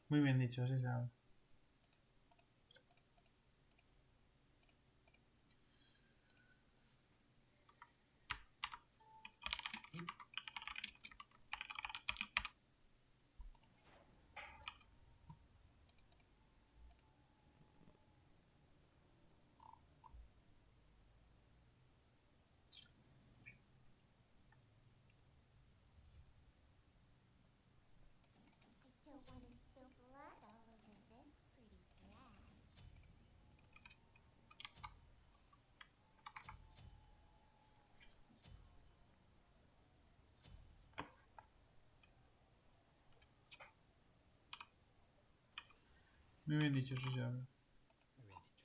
Muy bien dicho, así se habla. Muy bien dicho, así se habla. Muy bien dicho.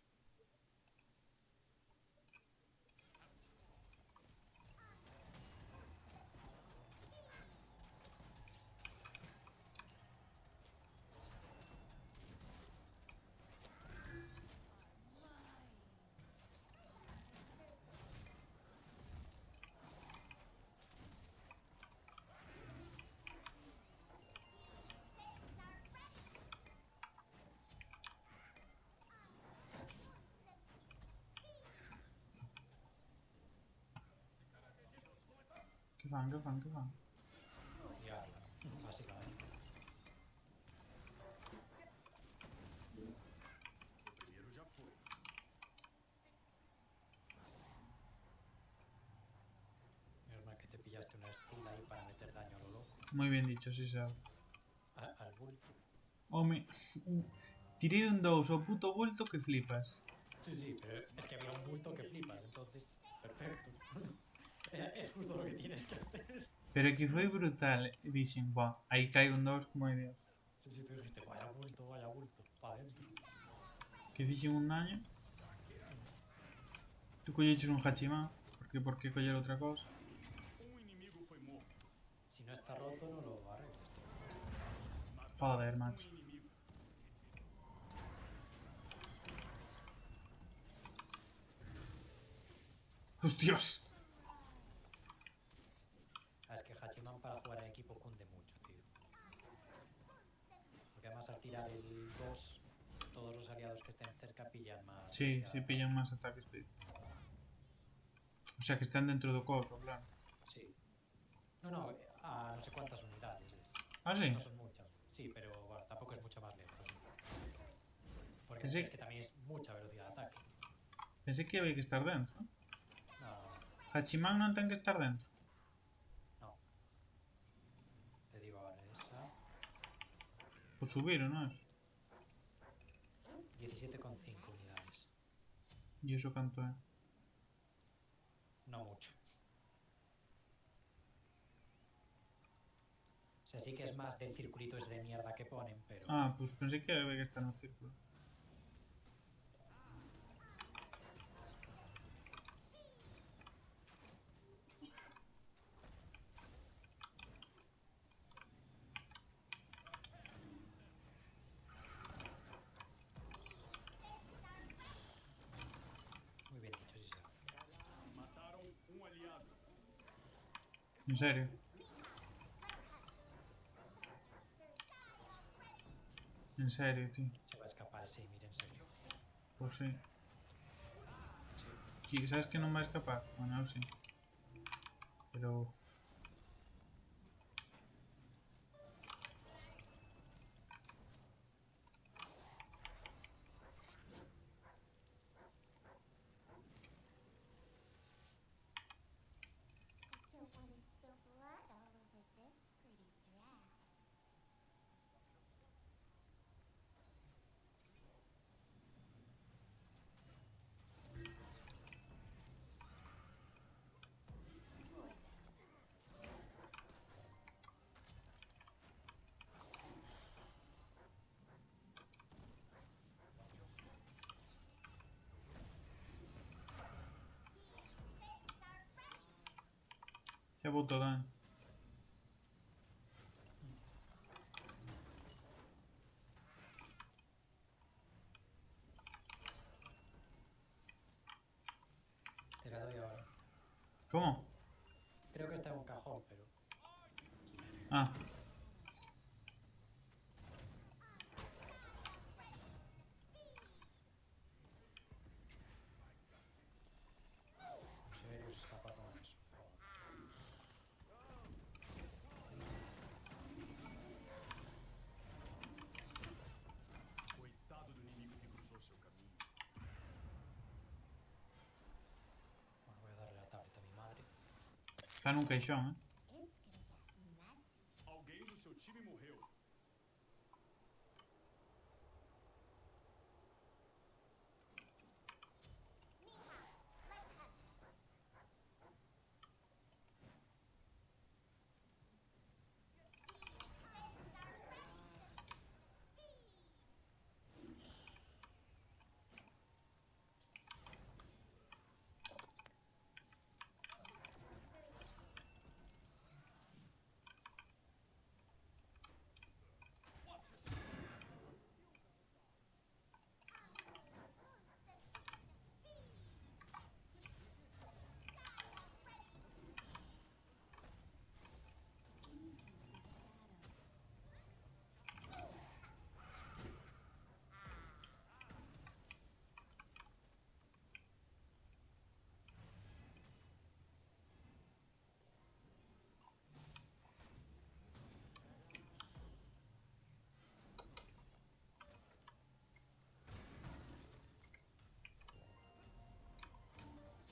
¿Qué fan, qué fan, qué fan? Liarla, básicamente. Menos mal que te pillaste una steal ahí para meter daño a lo loco. Muy bien dicho, así se habla. Al bulto. Home, tiré un 2 o puto bulto que flipas. Sí, sí, pero es que había un bulto que flipas, entonces, perfecto. Es justo lo que tienes que hacer. Pero que foi brutal. E dixen, buah, aí cae un 2 como é Dios. Sí, sí, tú dijiste, vaya bulto, pa' adentro. Que fixen un daño. Tú colleches un Hachiman. Por que coller outra cosa? Si no está roto, no lo arregles, tío. Joder, macho. ¡Hostias! Es que Hachiman para jugar en equipo cunde mucho, tío. Porque además al tirar el 2 todos los aliados que estén cerca pillan más Sí, velocidad de sí pillan ataque. máis ataques speed. O sea que están dentro do coso, claro. Sí. No, no, a no sé cuántas unidades es. Ah, sí. No son muchas. Sí, pero bueno, tampoco es mucho más lento, sí. Porque Pensei, es que también es mucha velocidad de ataque. pensei que había que estar dentro. No, no, no. Hachiman non ten que estar dentro. No. Te digo ahora, esa Por subir, non é? 17,5 unidades. E iso canto é? No mucho. O sea, sí que es más del circulito ese de mierda que ponen, pero... Ah, pues pensei que había que estar no círculo. Muy bien dicho, sí se habla. En serio. En serio, tío. Se va a escapar, sí, mire, en serio. Pues sí. Sí. ¿Sabes que non vai escapar? Bueno, eu sí. Pero... Xa botou daño. Te la doy ahora. Como? Creo que está en un cajón, pero... Ah. Tá num caixão, hein? Alguém do seu time morreu.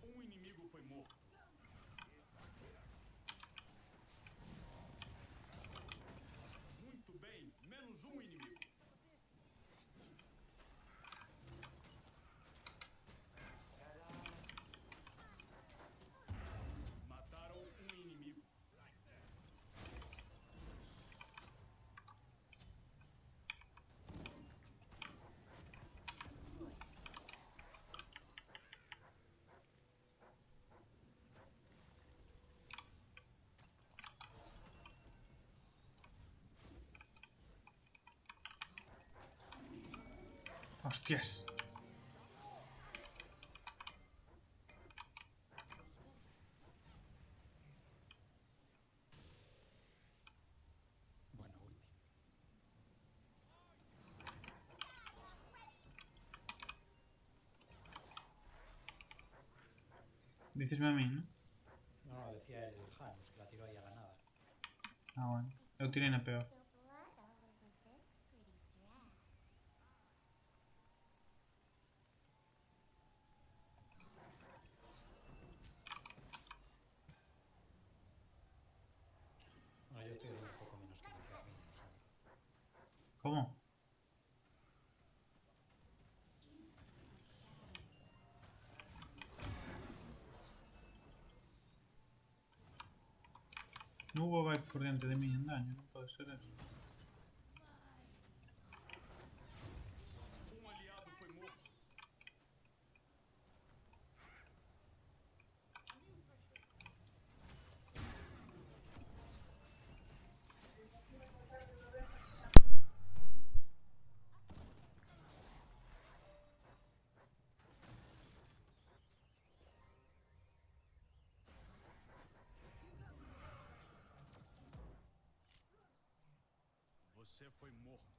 Um inimigo foi morto. Muito bem, menos um inimigo. Mataram um inimigo. ¡Hostias! Bueno, ulti. Dicesme a mí, ¿no? No, decía el Janus, que la tiró ahí a la nada. Ah, bueno. Eu tirei na peor. Bueno, yo estoy un poco menos que limpiar minions. ¿Cómo? No hubo vibe por diante de mí en daño, no puede ser eso. Um aliado foi morto. Você foi morto.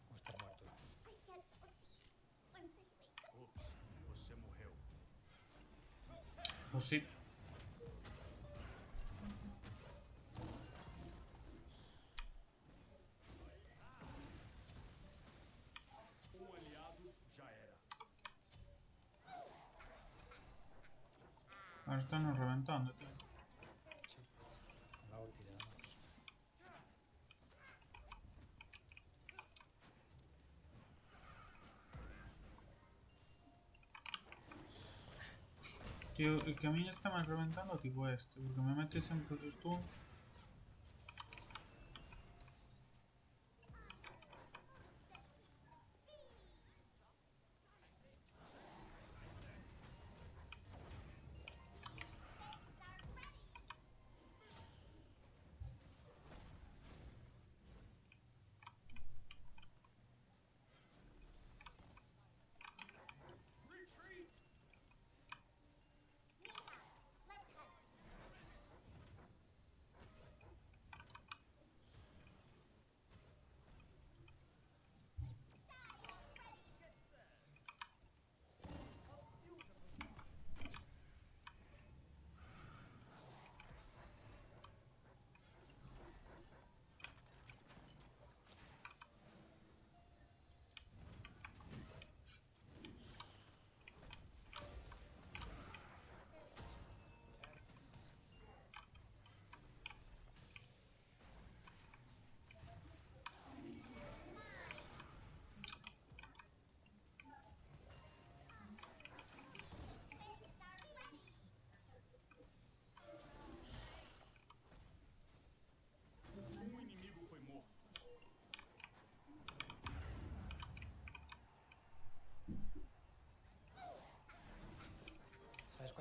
O estás muerto. Ups, você morreu. Pues sí. Um aliado já era. Ahora están reventando, tío. Sí. Con la ulti de la Nox. Tío, el que a mí me está más reventando tipo este, porque me mete siempre esos stuns.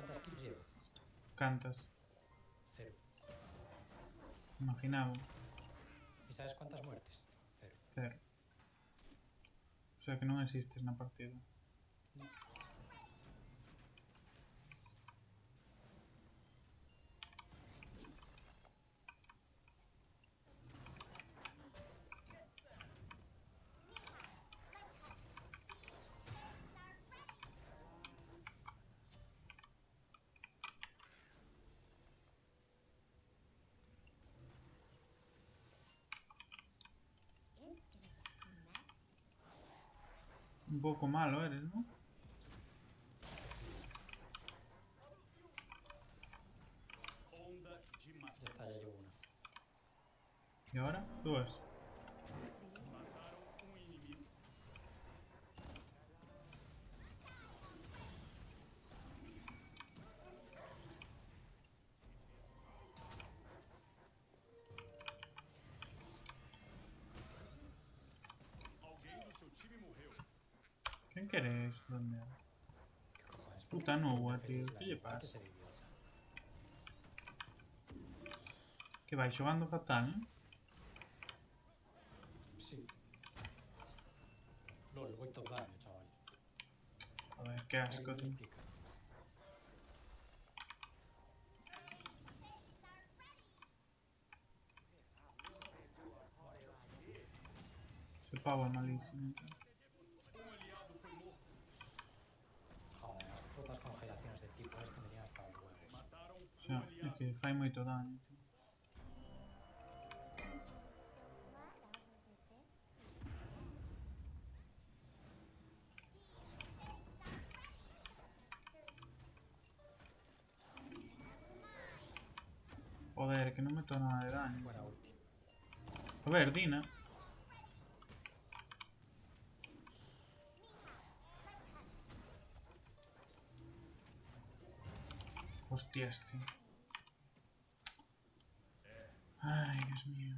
¿Cuántas kills llevo? Cantas. 0. Imaginaba. ¿Y sabes cuántas muertes? 0. 0. O sea que non existes na partida. No. Un pouco malo eres, ¿no? Onda de Ya matar. está, ya llevo una. ¿Y ahora? Dúas. Mataram inimigo. Alguém do seu time morreu. ¿Quién quieres sondear? ¿Qué cojones? ¿Por Puta qué no nua, haces tío. isla? ¿Qué lle Hay que pasa? ser idiota. Que vai xogando fatal, ¿eh? Sí. LOL, voy top daño, chaval. Joder, qué asco, Ahí tío. pica. Ese pavo es malísimo. Aliado foi morto. Joder, las putas congelaciones del tipo este me llegan hasta los huevos. Mataram O sea, é que fai moito daño, tío. Joder, que non meto nada de daño. Buena ulti. A ver, Dina. Hostias, tío. Ay, Dios mío.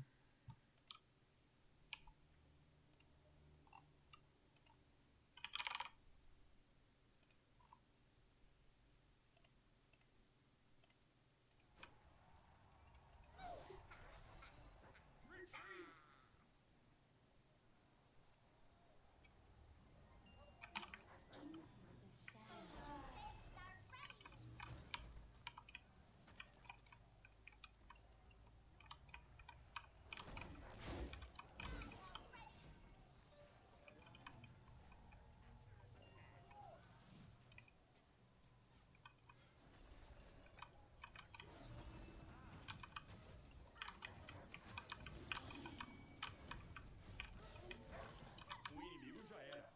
inimigo já era.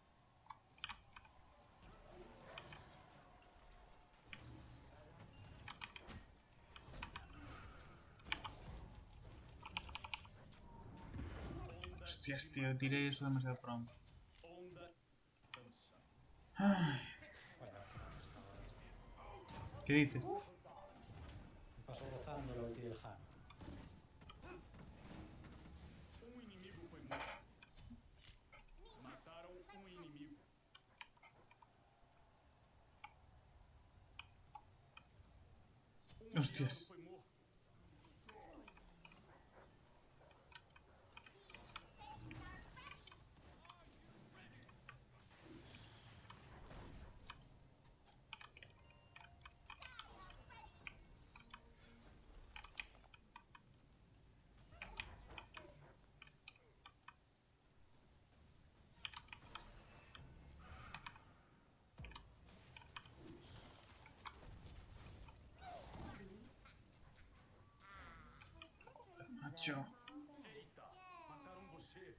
Hostias, tío, tiré eso demasiado pronto. Onda dança. Ay, Bueno, pescador este. ¿qué dices? Me paso gozando la ulti del Han. Inimigo foi morto. Mataram inimigo. Hostias. Foi morto. Macho. Eita, mataram você.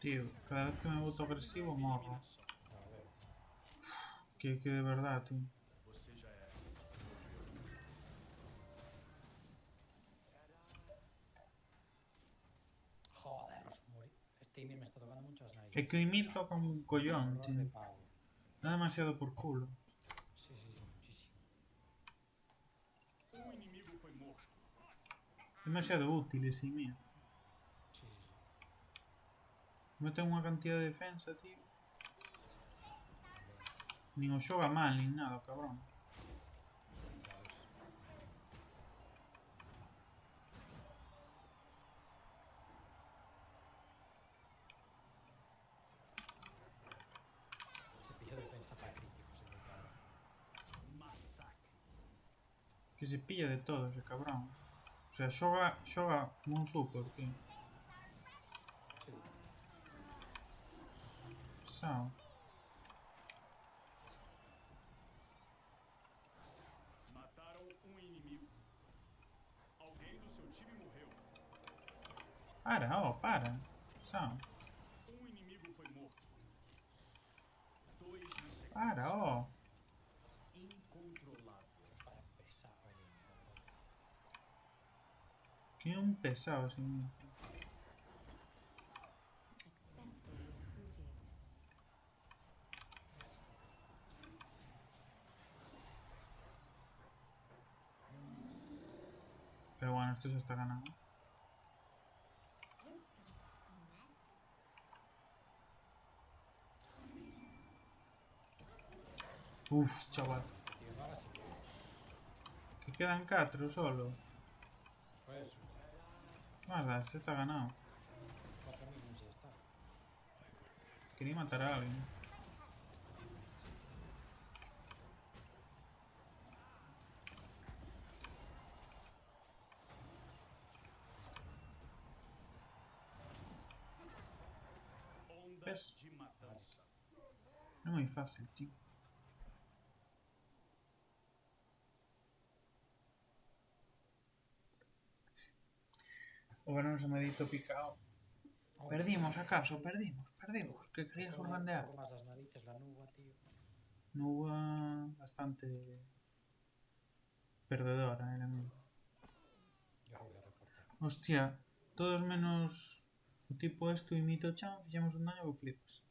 tío. Cada vez que me voto agresivo morro. A ver. Que de verdad, tío. Você já é. Joder, los muri. Este Ymir me está tocando mucho las narices. Es que Ymir toca un collón, Horror de tío. pavo. Da demasiado por culo. Sí, sí, sí, muchísimo. Inimigo foi morto. Demasiado útil ese Ymir. Sí, sí, sí. Mete unha cantidad de defensa, tío. También. Nin o xoga mal, nin nada, cabrón. Ya ves. Se pilló defensa para críticos, muy cabrón. Massacre. Que se pilla de todo ese cabrón. O sea, xoga como un super, tío. Sí. Pesado. Mataram inimigo. Alguém do seu time morreu. Para, para. Pesado. Inimigo foi morto. 2 na sequência. Para, Incontrolável. Vaya pesado el Ymir, la verdad. Que un pesado ese Ymir. Successfully recruited. Pero bueno, esto ya está ganado. Uf, chaval. Tío, ahora sí que. Que quedan 4 solo. Pues, Nada, se está ganado. 4 minutos ya está. Quería matar a alguien. Onda ¿Ves? de matança. No es muy fácil, tío. O verano se me editó picado. Perdimos, acaso, perdimos. Que querías Un bandear. poco más las narices, la nuba, tío. No hubo bastante perdedora, era mismo. Yo voy a reportar. Hostia, todos menos o tipo esto y Mito Chan, fixemos un daño que flipas.